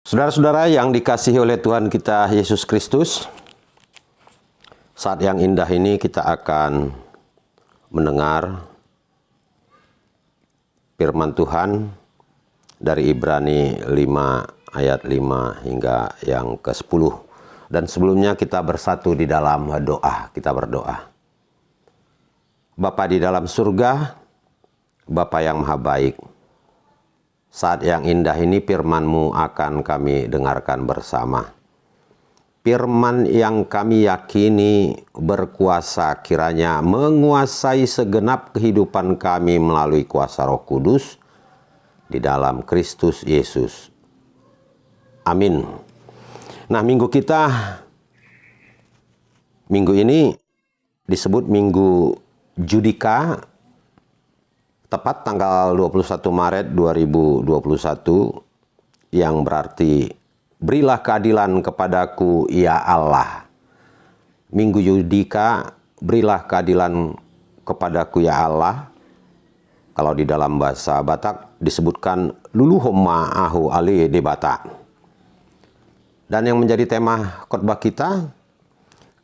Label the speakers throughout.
Speaker 1: Saudara-saudara yang dikasihi oleh Tuhan kita Yesus Kristus, saat yang indah ini kita akan mendengar firman Tuhan dari Ibrani 5 ayat 5 hingga yang ke-10. Dan sebelumnya kita bersatu di dalam doa, kita berdoa. Bapa di dalam surga, Bapa yang maha baik, saat yang indah ini firman-Mu akan kami dengarkan bersama. Firman yang kami yakini berkuasa kiranya menguasai segenap kehidupan kami melalui kuasa Roh Kudus di dalam Kristus Yesus. Amin. Nah, minggu ini disebut Minggu Judika, tepat tanggal 21 Maret 2021, yang berarti berilah keadilan kepadaku ya Allah. Minggu Judika, berilah keadilan kepadaku ya Allah. Kalau di dalam bahasa Batak disebutkan luluhomma ahu ali de Batak. Dan yang menjadi tema khotbah kita,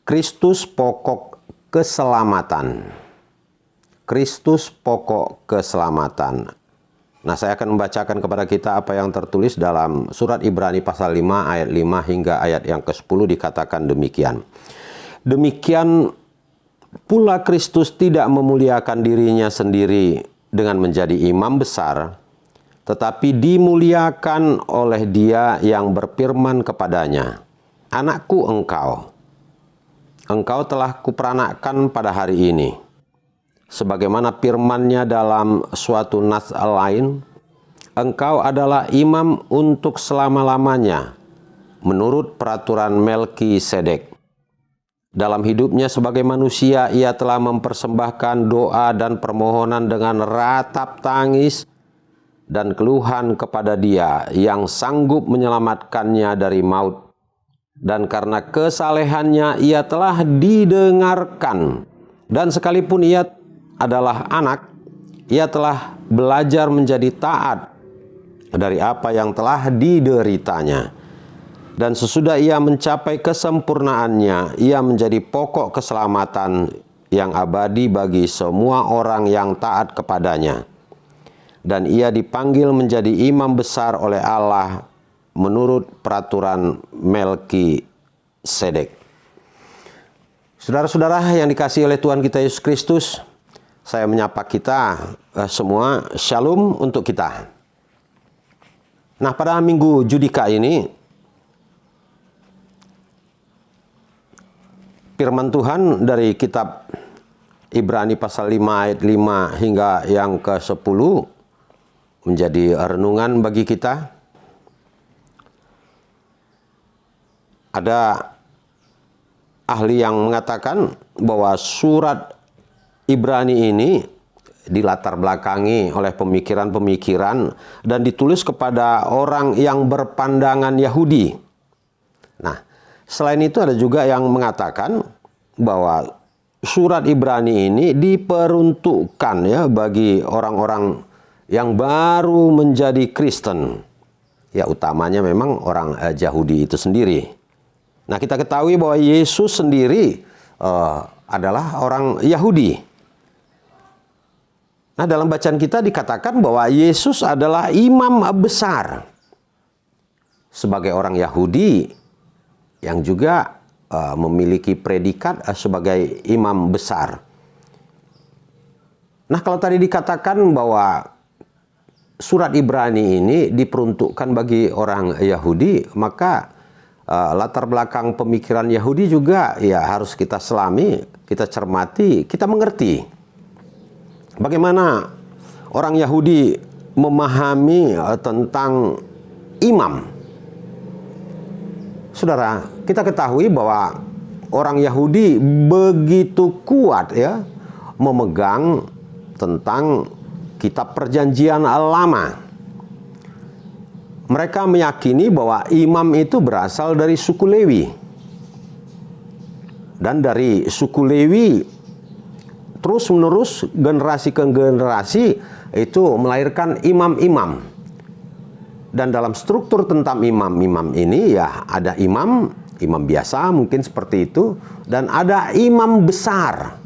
Speaker 1: Kristus pokok keselamatan. Kristus pokok keselamatan. Nah, saya akan membacakan kepada kita apa yang tertulis dalam surat Ibrani pasal 5 ayat 5 hingga ayat yang ke-10, dikatakan demikian. Demikian pula Kristus tidak memuliakan dirinya sendiri dengan menjadi imam besar, tetapi dimuliakan oleh Dia yang berfirman kepadanya, "Anakku engkau telah kuperanakkan pada hari ini." Sebagaimana firman-Nya dalam suatu nas lain, engkau adalah imam untuk selama-lamanya, menurut peraturan Melkisedek. Dalam hidupnya sebagai manusia, ia telah mempersembahkan doa dan permohonan dengan ratap tangis dan keluhan kepada Dia yang sanggup menyelamatkannya dari maut. Dan karena kesalehannya ia telah didengarkan. Dan sekalipun ia adalah anak, ia telah belajar menjadi taat dari apa yang telah dideritanya. Dan sesudah ia mencapai kesempurnaannya, ia menjadi pokok keselamatan yang abadi bagi semua orang yang taat kepadanya. Dan ia dipanggil menjadi imam besar oleh Allah menurut peraturan Melkisedek. Saudara-saudara yang dikasihi oleh Tuhan kita Yesus Kristus, saya menyapa kita semua, shalom untuk kita. Nah, pada Minggu Judika ini, firman Tuhan dari kitab Ibrani pasal 5 ayat 5 hingga yang ke-10 menjadi renungan bagi kita. Ada ahli yang mengatakan bahwa surat Ibrani ini dilatar belakangi oleh pemikiran-pemikiran dan ditulis kepada orang yang berpandangan Yahudi. Nah, selain itu ada juga yang mengatakan bahwa surat Ibrani ini diperuntukkan ya bagi orang-orang yang baru menjadi Kristen. Ya, utamanya memang orang Yahudi itu sendiri. Nah, kita ketahui bahwa Yesus sendiri adalah orang Yahudi. Nah, dalam bacaan kita dikatakan bahwa Yesus adalah imam besar. Sebagai orang Yahudi yang juga memiliki predikat sebagai imam besar. Nah, kalau tadi dikatakan bahwa surat Ibrani ini diperuntukkan bagi orang Yahudi, maka latar belakang pemikiran Yahudi juga ya harus kita selami, kita cermati, kita mengerti. Bagaimana orang Yahudi memahami tentang imam. Saudara, kita ketahui bahwa orang Yahudi begitu kuat ya memegang tentang kitab Perjanjian Lama. Mereka meyakini bahwa imam itu berasal dari suku Lewi. Dan dari suku Lewi terus-menerus generasi ke generasi itu melahirkan imam-imam. Dan dalam struktur tentang imam-imam ini ya ada imam biasa mungkin seperti itu, dan ada imam besar.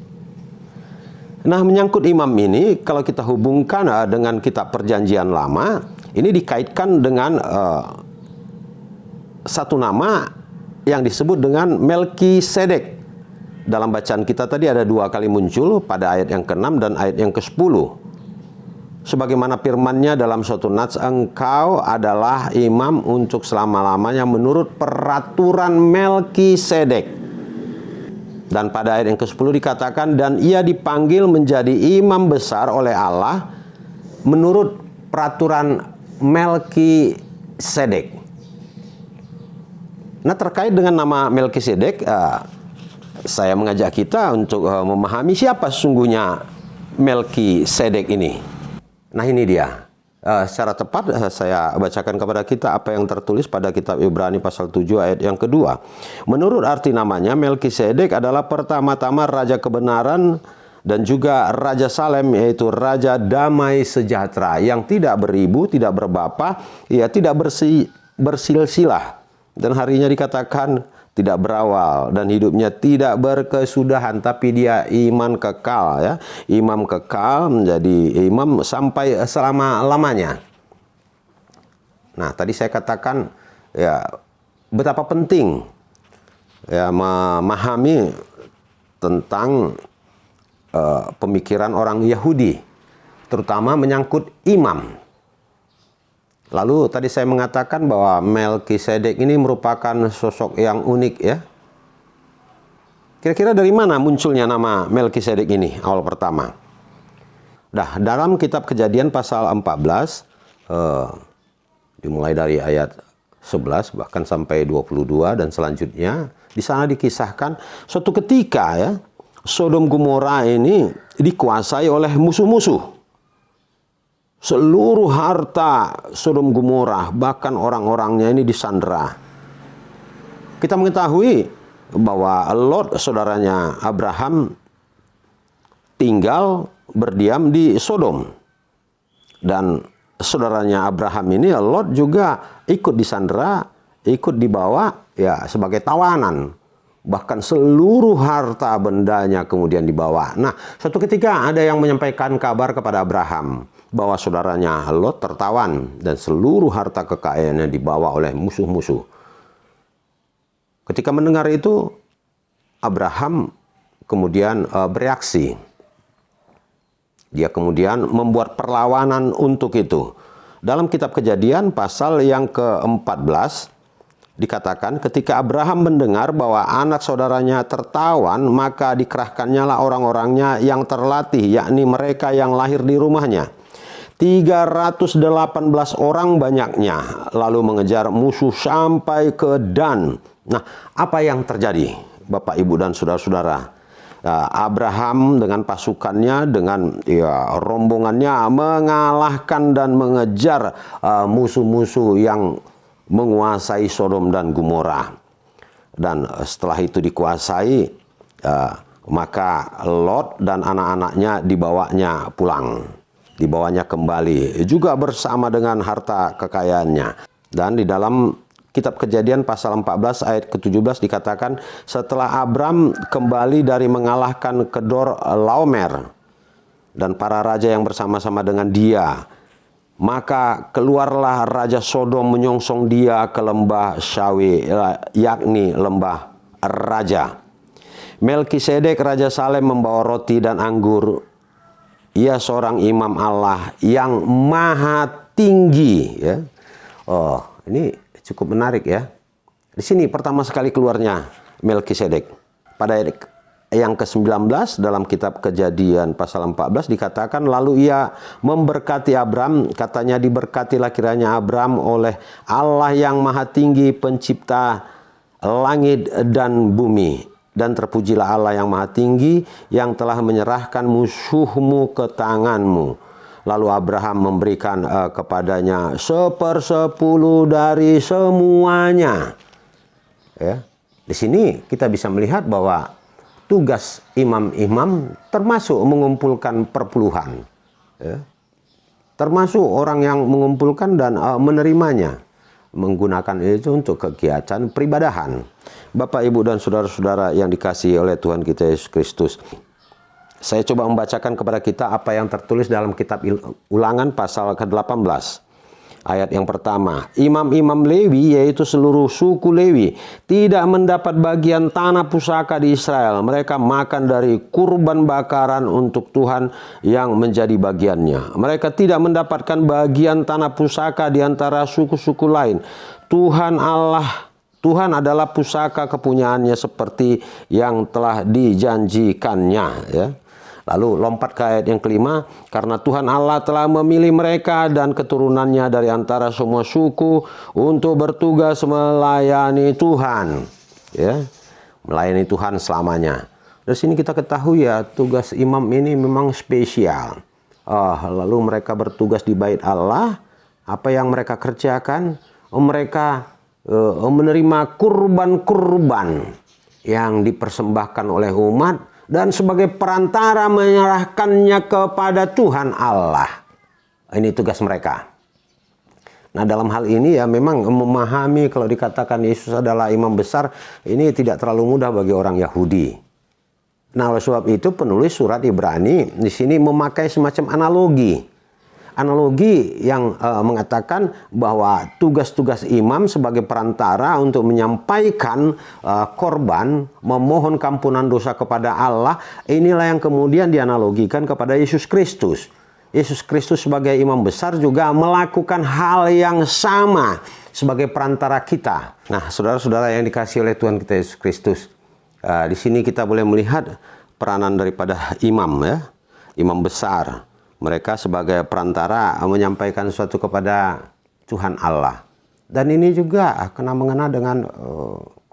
Speaker 1: Nah, menyangkut imam ini kalau kita hubungkan dengan kitab Perjanjian Lama, ini dikaitkan dengan satu nama yang disebut dengan Melkisedek. Dalam bacaan kita tadi ada 2 kali muncul pada ayat yang ke-6 dan ayat yang ke-10. Sebagaimana firman-Nya dalam suatu nats, engkau adalah imam untuk selama-lamanya menurut peraturan Melkisedek. Dan pada ayat yang ke-10 dikatakan, dan ia dipanggil menjadi imam besar oleh Allah menurut peraturan Melkisedek. Nah, terkait dengan nama Melkisedek, saya mengajak kita untuk memahami siapa sesungguhnya Melkisedek ini. Nah, ini dia. Secara tepat saya bacakan kepada kita apa yang tertulis pada kitab Ibrani pasal 7 ayat yang kedua. Menurut arti namanya, Melkisedek adalah pertama-tama raja kebenaran dan juga Raja Salem, yaitu Raja Damai Sejahtera yang tidak beribu, tidak berbapa, ya tidak bersilsilah. Dan harinya dikatakan tidak berawal dan hidupnya tidak berkesudahan, tapi dia iman kekal, ya. Imam kekal, menjadi imam sampai selama-lamanya. Nah, tadi saya katakan ya betapa penting ya memahami tentang pemikiran orang Yahudi, terutama menyangkut imam. Lalu tadi saya mengatakan bahwa Melkisedek ini merupakan sosok yang unik, ya. Kira-kira dari mana munculnya nama Melkisedek ini awal pertama? Nah, dalam kitab Kejadian pasal 14 dimulai dari ayat 11 bahkan sampai 22 dan selanjutnya, di sana dikisahkan suatu ketika ya Sodom Gomora ini dikuasai oleh musuh-musuh. Seluruh harta Sodom Gomora, bahkan orang-orangnya ini disandera. Kita mengetahui bahwa Lot, saudaranya Abraham, tinggal berdiam di Sodom. Dan saudaranya Abraham ini, Lot, juga ikut disandera, ikut dibawa ya sebagai tawanan. Bahkan seluruh harta bendanya kemudian dibawa. Nah, suatu ketika ada yang menyampaikan kabar kepada Abraham bahwa saudaranya Lot tertawan dan seluruh harta kekayaannya dibawa oleh musuh-musuh. Ketika mendengar itu, Abraham kemudian bereaksi. Dia kemudian membuat perlawanan untuk itu. Dalam kitab Kejadian pasal yang ke-14 dikatakan, ketika Abraham mendengar bahwa anak saudaranya tertawan, maka dikerahkannya lah orang-orangnya yang terlatih, yakni mereka yang lahir di rumahnya. 318 orang banyaknya, lalu mengejar musuh sampai ke Dan. Nah, apa yang terjadi, Bapak, Ibu, dan saudara-saudara? Abraham dengan pasukannya, dengan ya, rombongannya mengalahkan dan mengejar musuh-musuh yang menguasai Sodom dan Gomora. Dan setelah itu dikuasai, maka Lot dan anak-anaknya dibawanya pulang. Dibawanya kembali juga bersama dengan harta kekayaannya. Dan di dalam kitab Kejadian pasal 14 ayat ke-17 dikatakan, setelah Abram kembali dari mengalahkan Kedor Laomer dan para raja yang bersama-sama dengan dia, maka keluarlah Raja Sodom menyongsong dia ke lembah Syawe, yakni lembah Raja. Melkisedek Raja Salem membawa roti dan anggur. Ia seorang imam Allah yang maha tinggi, ya. Oh, ini cukup menarik, ya. Di sini pertama sekali keluarnya Melkisedek. Pada ayat yang ke-19 dalam kitab Kejadian pasal 14 dikatakan, lalu ia memberkati Abram, katanya, diberkatilah kiranya Abram oleh Allah yang maha tinggi, pencipta langit dan bumi. Dan terpujilah Allah yang maha tinggi yang telah menyerahkan musuhmu ke tanganmu. Lalu Abraham memberikan kepadanya 1/10 dari semuanya. Ya. Di sini kita bisa melihat bahwa tugas imam-imam termasuk mengumpulkan perpuluhan. Ya. termasuk orang yang mengumpulkan dan menerimanya, menggunakan itu untuk kegiatan peribadahan. Bapak, Ibu, dan saudara-saudara yang dikasihi oleh Tuhan kita Yesus Kristus, saya coba membacakan kepada kita apa yang tertulis dalam kitab Ulangan pasal ke-18. Ayat yang pertama, imam-imam Lewi, yaitu seluruh suku Lewi, tidak mendapat bagian tanah pusaka di Israel. Mereka makan dari kurban bakaran untuk Tuhan yang menjadi bagiannya. Mereka tidak mendapatkan bagian tanah pusaka di antara suku-suku lain. Tuhan adalah pusaka kepunyaannya seperti yang telah dijanjikannya, ya. Lalu lompat ke ayat yang kelima, karena Tuhan Allah telah memilih mereka dan keturunannya dari antara semua suku untuk bertugas melayani Tuhan, ya, melayani Tuhan selamanya. Dari sini kita ketahui ya, tugas imam ini memang spesial. Lalu mereka bertugas di bait Allah. Apa yang mereka kerjakan? Mereka menerima kurban-kurban yang dipersembahkan oleh umat, dan sebagai perantara menyerahkannya kepada Tuhan Allah. Ini tugas mereka. Nah, dalam hal ini ya memang memahami kalau dikatakan Yesus adalah imam besar, ini tidak terlalu mudah bagi orang Yahudi. Nah, oleh sebab itu penulis surat Ibrani di sini memakai semacam analogi. Analogi yang mengatakan bahwa tugas-tugas imam sebagai perantara untuk menyampaikan korban, memohon kampunan dosa kepada Allah, inilah yang kemudian dianalogikan kepada Yesus Kristus. Yesus Kristus sebagai imam besar juga melakukan hal yang sama sebagai perantara kita. Nah, saudara-saudara yang dikasihi oleh Tuhan kita Yesus Kristus, di sini kita boleh melihat peranan daripada imam, ya, imam besar. Mereka sebagai perantara menyampaikan sesuatu kepada Tuhan Allah. Dan ini juga kena mengena dengan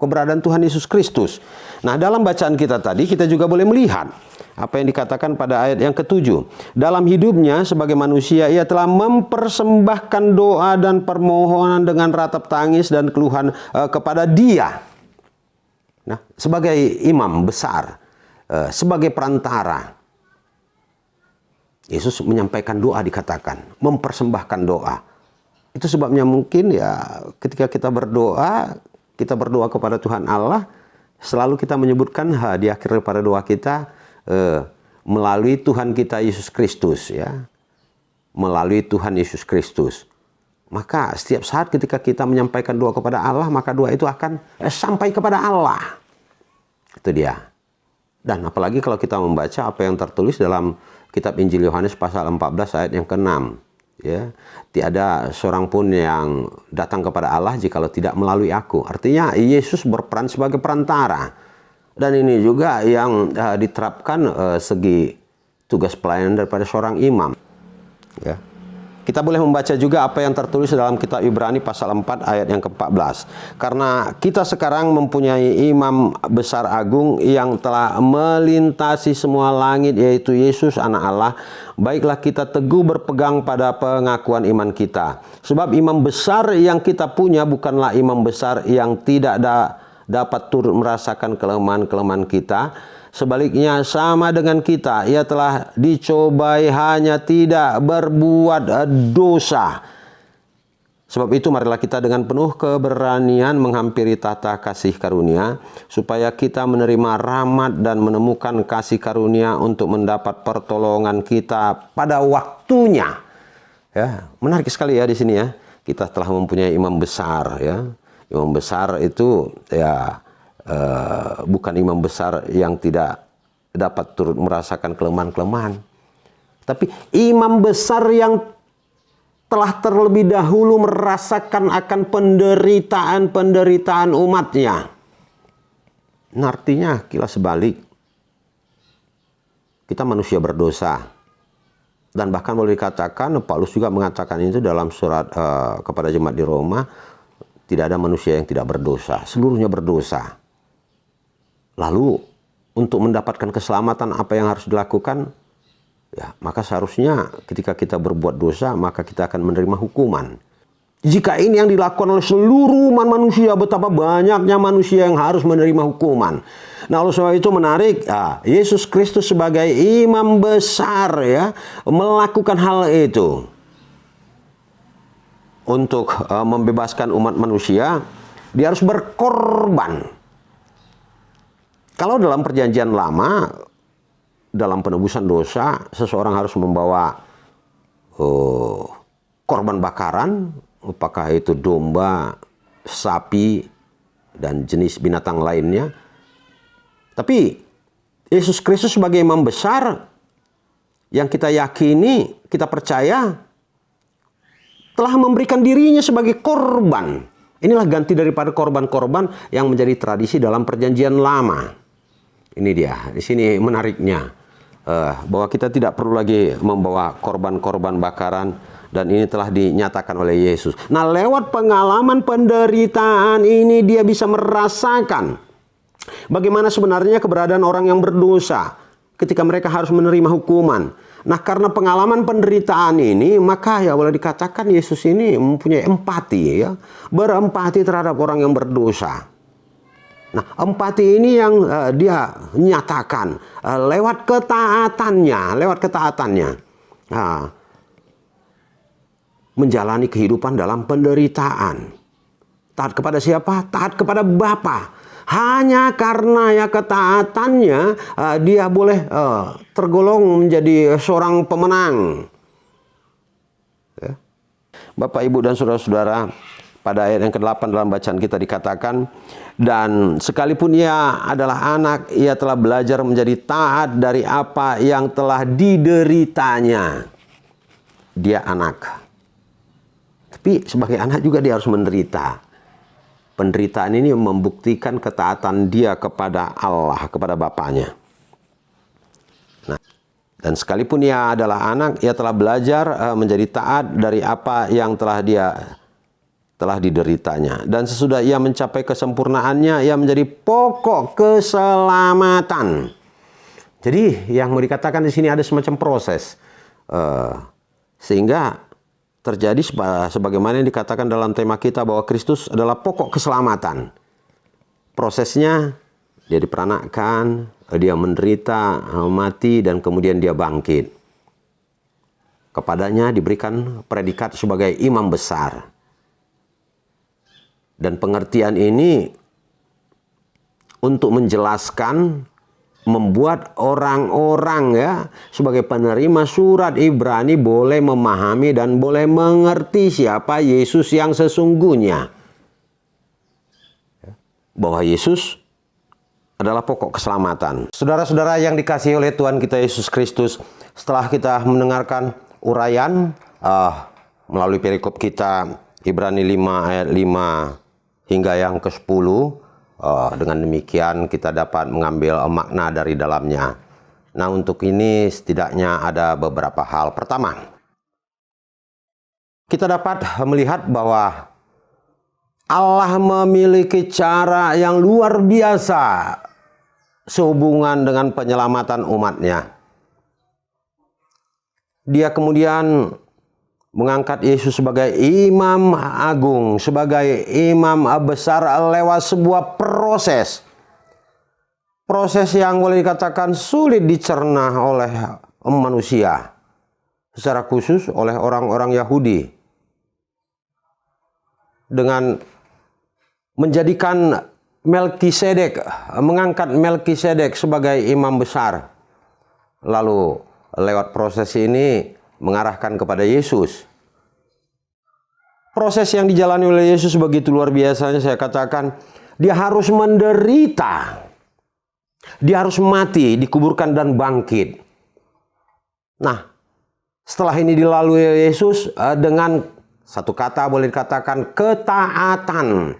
Speaker 1: keberadaan Tuhan Yesus Kristus. Nah, dalam bacaan kita tadi kita juga boleh melihat apa yang dikatakan pada ayat yang ke-7. Dalam hidupnya sebagai manusia ia telah mempersembahkan doa dan permohonan dengan ratap tangis dan keluhan kepada Dia. Nah, sebagai imam besar, sebagai perantara, Yesus menyampaikan doa, dikatakan mempersembahkan doa. Itu sebabnya mungkin ya ketika kita berdoa kepada Tuhan Allah, selalu kita menyebutkan di akhir daripada doa kita melalui Tuhan kita Yesus Kristus, ya. Melalui Tuhan Yesus Kristus. Maka setiap saat ketika kita menyampaikan doa kepada Allah, maka doa itu akan sampai kepada Allah. Itu dia. Dan apalagi kalau kita membaca apa yang tertulis dalam kitab Injil Yohanes pasal 14 ayat yang ke-6, ya, tiada seorang pun yang datang kepada Allah jikalau tidak melalui aku. Artinya Yesus berperan sebagai perantara. Dan ini juga yang diterapkan segi tugas pelayanan daripada seorang imam, ya. Kita boleh membaca juga apa yang tertulis dalam kitab Ibrani pasal 4 ayat yang ke-14. Karena kita sekarang mempunyai imam besar agung yang telah melintasi semua langit, yaitu Yesus anak Allah. Baiklah kita teguh berpegang pada pengakuan iman kita. Sebab imam besar yang kita punya bukanlah imam besar yang tidak dapat turut merasakan kelemahan-kelemahan kita. Sebaliknya sama dengan kita, ia telah dicobai hanya tidak berbuat dosa. Sebab itu marilah kita dengan penuh keberanian menghampiri tahta kasih karunia, supaya kita menerima rahmat dan menemukan kasih karunia untuk mendapat pertolongan kita pada waktunya. Ya, menarik sekali ya di sini ya. Kita telah mempunyai imam besar, ya. Imam besar itu ya bukan imam besar yang tidak dapat turut merasakan kelemahan-kelemahan, tapi imam besar yang telah terlebih dahulu merasakan akan penderitaan umatnya. Nah, artinya kilas sebalik, kita manusia berdosa, dan bahkan boleh dikatakan Paulus juga mengatakan itu dalam surat kepada jemaat di Roma, tidak ada manusia yang tidak berdosa, seluruhnya berdosa. Lalu untuk mendapatkan keselamatan apa yang harus dilakukan? Ya, maka seharusnya ketika kita berbuat dosa, maka kita akan menerima hukuman. Jika ini yang dilakukan oleh seluruh umat manusia, betapa banyaknya manusia yang harus menerima hukuman. Nah, oleh sebab itu menarik, Yesus Kristus sebagai imam besar, ya, melakukan hal itu. untuk membebaskan umat manusia, dia harus berkorban. Kalau dalam perjanjian lama, dalam penebusan dosa, seseorang harus membawa korban bakaran, apakah itu domba, sapi, dan jenis binatang lainnya. Tapi Yesus Kristus sebagai imam besar yang kita yakini, kita percaya, telah memberikan dirinya sebagai korban. Inilah ganti daripada korban-korban yang menjadi tradisi dalam perjanjian lama. Ini dia, di sini menariknya, bahwa kita tidak perlu lagi membawa korban-korban bakaran, dan ini telah dinyatakan oleh Yesus. Nah, lewat pengalaman penderitaan ini dia bisa merasakan bagaimana sebenarnya keberadaan orang yang berdosa ketika mereka harus menerima hukuman. Nah, karena pengalaman penderitaan ini, maka ya boleh dikatakan Yesus ini mempunyai empati, ya, berempati terhadap orang yang berdosa. Nah, empati ini yang dia nyatakan lewat ketaatannya, menjalani kehidupan dalam penderitaan. Taat kepada siapa? Taat kepada Bapa. Hanya karena ya ketaatannya, dia boleh tergolong menjadi seorang pemenang. Ya. Bapak, Ibu, dan saudara-saudara, pada ayat yang ke-8 dalam bacaan kita dikatakan, dan sekalipun ia adalah anak, ia telah belajar menjadi taat dari apa yang telah dideritanya. Dia anak. Tapi sebagai anak juga dia harus menderita. Penderitaan ini membuktikan ketaatan dia kepada Allah, kepada Bapaknya. Nah, dan sekalipun ia adalah anak, ia telah belajar menjadi taat dari apa yang telah dideritanya. Dan sesudah ia mencapai kesempurnaannya, ia menjadi pokok keselamatan. Jadi yang mau dikatakan di sini ada semacam proses, sehingga terjadi sebagaimana yang dikatakan dalam tema kita bahwa Kristus adalah pokok keselamatan. Prosesnya, dia diperanakkan, dia menderita, mati, dan kemudian dia bangkit. Kepadanya diberikan predikat sebagai imam besar. Dan pengertian ini untuk menjelaskan, membuat orang-orang ya sebagai penerima surat Ibrani boleh memahami dan boleh mengerti siapa Yesus yang sesungguhnya. Bahwa Yesus adalah pokok keselamatan. Saudara-saudara yang dikasihi oleh Tuhan kita Yesus Kristus, setelah kita mendengarkan uraian melalui perikop kita Ibrani 5 ayat 5 hingga yang ke-10, dengan demikian kita dapat mengambil makna dari dalamnya. Nah, untuk ini setidaknya ada beberapa hal. Pertama, kita dapat melihat bahwa Allah memiliki cara yang luar biasa sehubungan dengan penyelamatan umatnya. Dia kemudian mengangkat Yesus sebagai imam agung, sebagai imam besar lewat sebuah proses. Proses yang boleh dikatakan sulit dicerna oleh manusia, secara khusus oleh orang-orang Yahudi. Dengan menjadikan Melkisedek, mengangkat Melkisedek sebagai imam besar. Lalu lewat proses ini mengarahkan kepada Yesus. Proses yang dijalani oleh Yesus begitu luar biasanya, saya katakan, dia harus menderita. Dia harus mati, dikuburkan dan bangkit. Nah, setelah ini dilalui Yesus dengan satu kata boleh dikatakan ketaatan,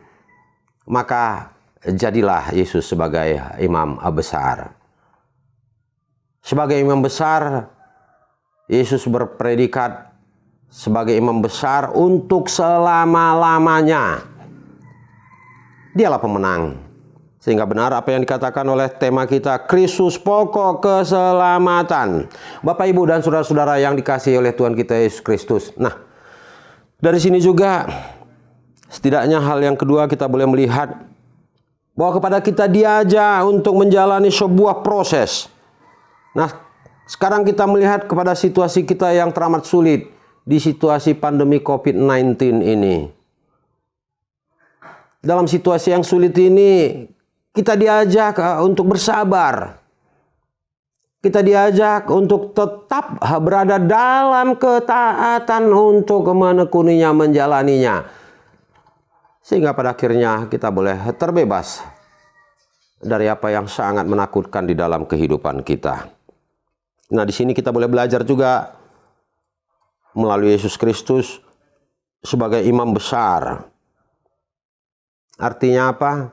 Speaker 1: maka jadilah Yesus sebagai imam besar. Sebagai imam besar, Yesus berpredikat sebagai imam besar untuk selama-lamanya. Dialah pemenang. Sehingga benar apa yang dikatakan oleh tema kita, Kristus pokok keselamatan. Bapak, Ibu, dan saudara-saudara yang dikasihi oleh Tuhan kita Yesus Kristus. Nah, dari sini juga setidaknya hal yang kedua kita boleh melihat bahwa kepada kita diajak untuk menjalani sebuah proses. Nah, sekarang kita melihat kepada situasi kita yang teramat sulit. di situasi pandemi COVID-19 ini. Dalam situasi yang sulit ini, kita diajak untuk bersabar. Kita diajak untuk tetap berada dalam ketaatan untuk menekuninya, menjalaninya. Sehingga pada akhirnya kita boleh terbebas dari apa yang sangat menakutkan di dalam kehidupan kita. Nah, di sini kita boleh belajar juga melalui Yesus Kristus sebagai imam besar. Artinya apa?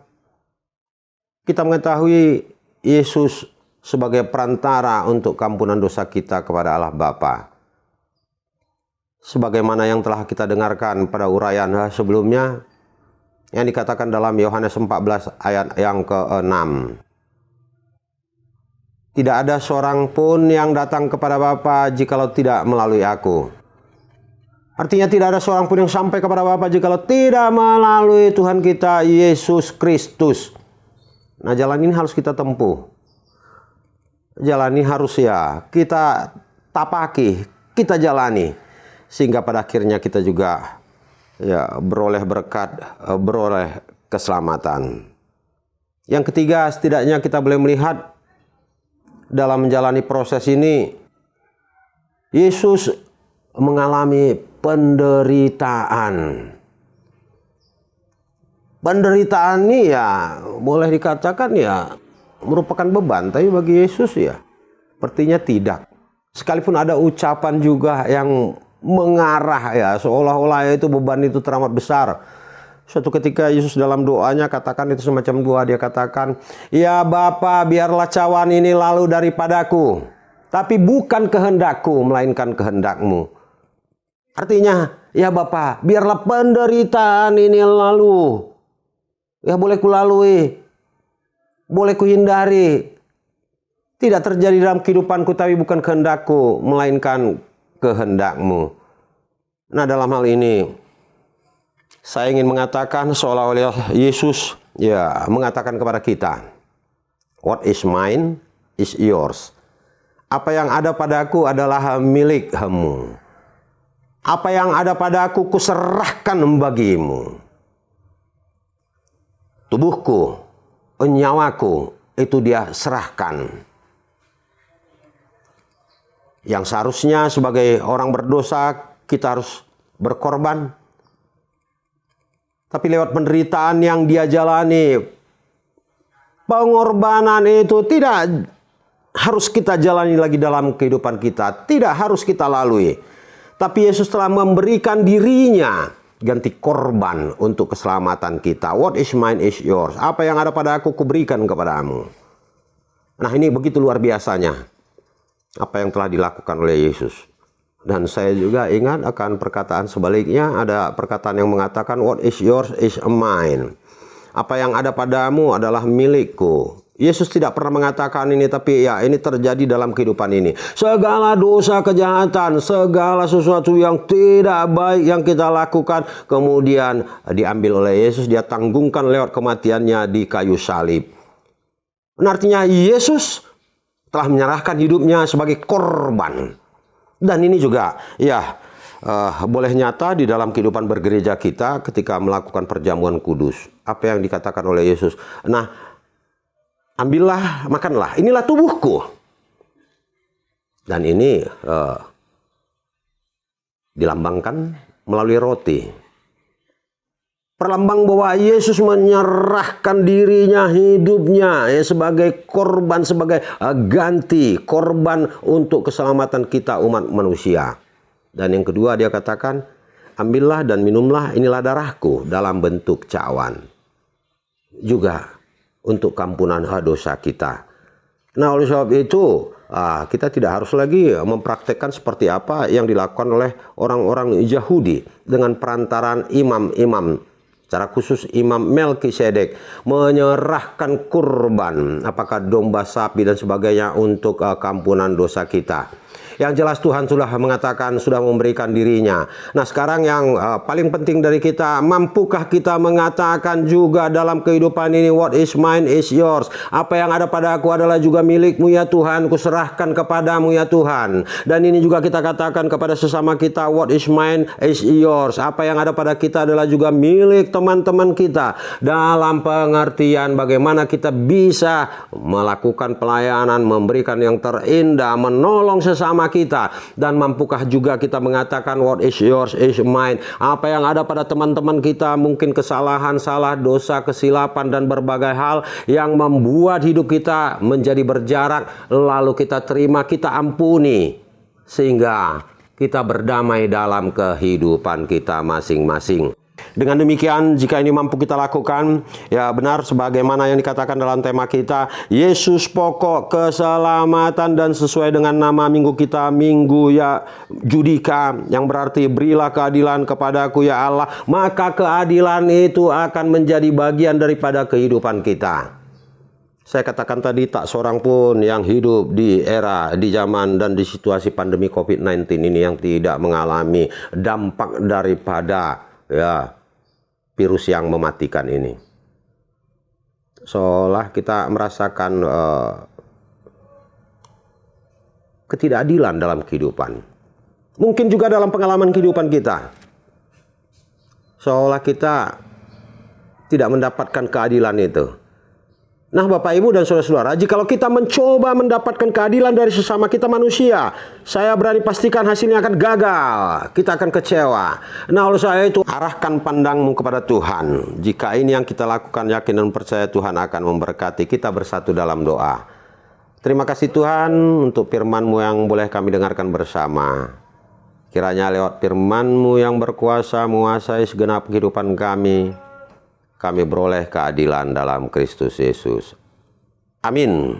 Speaker 1: Kita mengetahui Yesus sebagai perantara untuk kampunan dosa kita kepada Allah Bapa. Sebagaimana yang telah kita dengarkan pada uraian sebelumnya, yang dikatakan dalam Yohanes 14 ayat yang ke-6. Tidak ada seorang pun yang datang kepada Bapa jikalau tidak melalui aku. Artinya tidak ada seorang pun yang sampai kepada Bapa jikalau tidak melalui Tuhan kita Yesus Kristus. Nah, jalan ini harus kita tempuh. Jalan ini harus kita tapaki, kita jalani. Sehingga pada akhirnya kita juga beroleh berkat, beroleh keselamatan. Yang ketiga, setidaknya kita boleh melihat dalam menjalani proses ini, Yesus mengalami penderitaan. Penderitaan ini boleh dikatakan merupakan beban, tapi bagi Yesus sepertinya tidak. Sekalipun ada ucapan juga yang mengarah seolah-olah itu beban itu teramat besar. Suatu ketika Yesus dalam doanya katakan itu semacam doa, dia katakan, "Ya Bapa, biarlah cawan ini lalu daripadaku, tapi bukan kehendakku melainkan kehendak-Mu." Artinya, ya Bapa, biarlah penderitaan ini lalu. Boleh kulalui, boleh kuhindari. Tidak terjadi dalam kehidupanku, tapi bukan kehendakku melainkan kehendak-Mu. Nah, dalam hal ini saya ingin mengatakan seolah-olah Yesus mengatakan kepada kita, "What is mine is yours." Apa yang ada padaku adalah milik-Mu. Apa yang ada padaku kuserahkan bagimu. Tubuhku, nyawaku, itu Dia serahkan. Yang seharusnya sebagai orang berdosa kita harus berkorban. Tapi lewat penderitaan yang Dia jalani, pengorbanan itu tidak harus kita jalani lagi dalam kehidupan kita. Tidak harus kita lalui. Tapi Yesus telah memberikan dirinya ganti korban untuk keselamatan kita. What is mine is yours. Apa yang ada pada aku kuberikan kepadamu. Nah, ini begitu luar biasanya apa yang telah dilakukan oleh Yesus. Dan saya juga ingat akan perkataan sebaliknya. Ada perkataan yang mengatakan what is yours is mine. Apa yang ada padamu adalah milikku. Yesus tidak pernah mengatakan ini, tapi ini terjadi dalam kehidupan ini. Segala dosa, kejahatan, segala sesuatu yang tidak baik yang kita lakukan, kemudian diambil oleh Yesus, Dia tanggungkan lewat kematiannya di kayu salib. Artinya Yesus telah menyerahkan hidupnya sebagai korban. Dan ini juga boleh nyata di dalam kehidupan bergereja kita ketika melakukan perjamuan kudus. Apa yang dikatakan oleh Yesus. Nah, ambillah, makanlah, inilah tubuhku. Dan ini dilambangkan melalui roti. Perlambang bahwa Yesus menyerahkan dirinya, hidupnya sebagai korban, sebagai ganti, korban untuk keselamatan kita umat manusia. Dan yang kedua Dia katakan, ambillah dan minumlah, inilah darahku dalam bentuk cawan. Juga untuk kampunan dosa kita. Nah, oleh sebab itu kita tidak harus lagi mempraktekkan seperti apa yang dilakukan oleh orang-orang Yahudi dengan perantaraan imam-imam, secara khusus Imam Melkisedek menyerahkan kurban, apakah domba, sapi dan sebagainya untuk kampunan dosa kita. Yang jelas Tuhan sudah mengatakan, sudah memberikan dirinya. Nah sekarang yang paling penting dari kita, mampukah kita mengatakan juga dalam kehidupan ini, what is mine is yours. Apa yang ada pada aku adalah juga milikmu ya Tuhan, kuserahkan kepadamu ya Tuhan. Dan ini juga kita katakan kepada sesama kita, what is mine is yours. Apa yang ada pada kita adalah juga milik teman-teman kita. Dalam pengertian bagaimana kita bisa melakukan pelayanan, memberikan yang terindah, menolong sesama kita. Dan mampukah juga kita mengatakan what is yours is mine. Apa yang ada pada teman-teman kita, mungkin kesalahan, salah, dosa, kesilapan, dan berbagai hal yang membuat hidup kita menjadi berjarak, lalu kita terima, kita ampuni, sehingga kita berdamai dalam kehidupan kita masing-masing. Dengan demikian, jika ini mampu kita lakukan, ya benar sebagaimana yang dikatakan dalam tema kita, Yesus pokok keselamatan, dan sesuai dengan nama minggu kita, Minggu ya Judika, yang berarti berilah keadilan kepadaku ya Allah, maka keadilan itu akan menjadi bagian daripada kehidupan kita. Saya katakan tadi, tak seorang pun yang hidup di era, di zaman dan di situasi pandemi COVID-19 ini yang tidak mengalami dampak daripada virus yang mematikan ini. Seolah kita merasakan ketidakadilan dalam kehidupan. Mungkin juga dalam pengalaman kehidupan kita. Seolah kita tidak mendapatkan keadilan itu. Nah Bapak Ibu dan Saudara-saudara, jikalau kita mencoba mendapatkan keadilan dari sesama kita manusia, saya berani pastikan hasilnya akan gagal. Kita akan kecewa. Nah oleh saya itu, arahkan pandangmu kepada Tuhan. Jika ini yang kita lakukan, yakin dan percaya Tuhan akan memberkati. Kita bersatu dalam doa. Terima kasih Tuhan untuk firman-Mu yang boleh kami dengarkan bersama. Kiranya lewat firman-Mu yang berkuasa menguasai segenap kehidupan kami beroleh keadilan dalam Kristus Yesus. Amin.